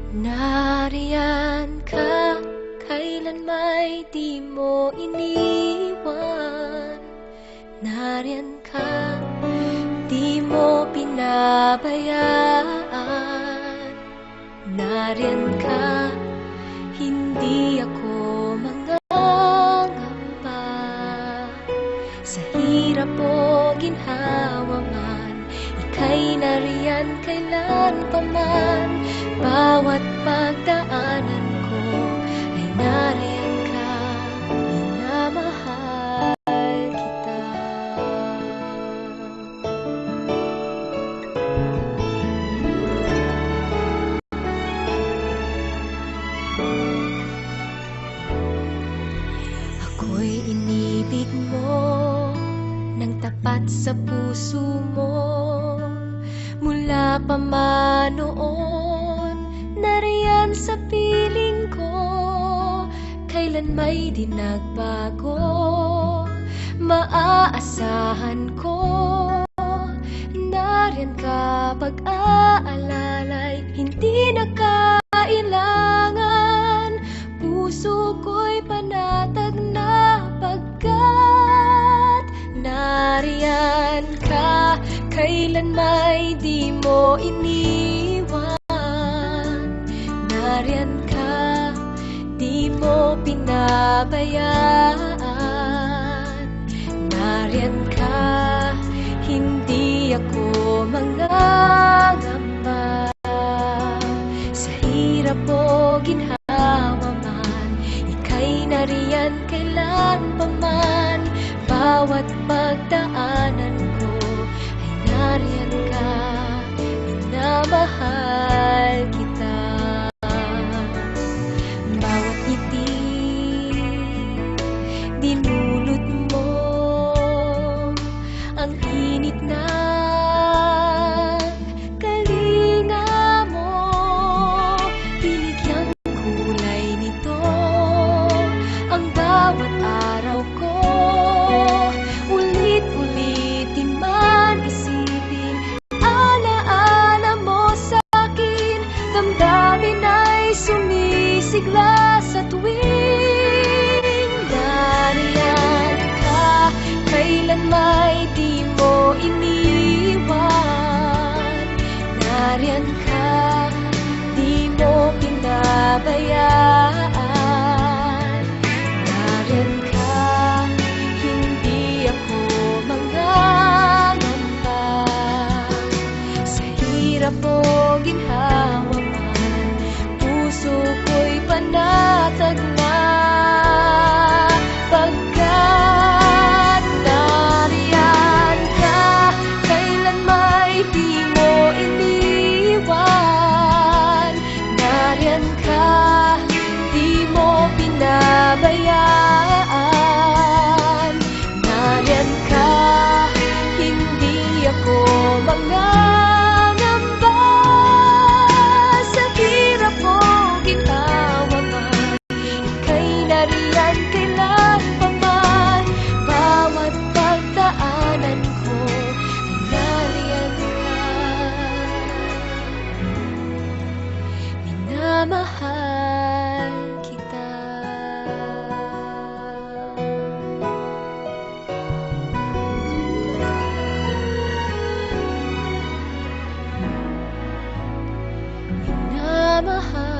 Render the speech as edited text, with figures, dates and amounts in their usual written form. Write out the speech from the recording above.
Nariyan ka, kailan may di mo iniwan. Nariyan ka, di mo pinabayaan. Nariyan ka, hindi ako mangangamba. Sa hirap o ginhawa man, ika'y nariyan kailan pa man. Bawat pagdaanan ko ay nariyan ka, minamahal kita. Ako'y inibig mo nang tapat sa puso mo. Mula pa man noon, nariyan sa piling ko, kailan may di nagbago. Maaasahan ko, nariyan ka pag-aalalay, hindi na kailangan. Puso ko'y panatag na pagkat nariyan ka, kailan may di mo iniwan. Nariyan ka, di mo pinabayaan. Nariyan ka, hindi ako mangangamba. Sa hirap o ginhawa man, ika'y nariyan kailan pa man. Bawat pagdaanan ko ay nariyan ka, minamahal kita. Bawat ngiti dinulot mo, ang init ng kalinga mo, binigyang kulay nito ang bawat araw ko. Ulit-ulitin man isipin, alaala mo sa'kin, damdamin ay sumisigla sa tuwing nariyan ka, kailan may di mo iniwan. Nariyan ka, di mo pinabayaan. Nariyan ka, hindi ako mangangamba. Sa hirap o ginhawa man, puso ko'y panatag na pagkat nariyan ka, kailan may di mo iniwan. Nariyan ka, di mo pinabayaan. Nariyan ka, hindi ako mangangamba. Sa hirap o ginhawa man, ika'y nariyan kailan pa man. Bawat pagdaanan ko ay nariyan ka, minamahal kita. Minamahal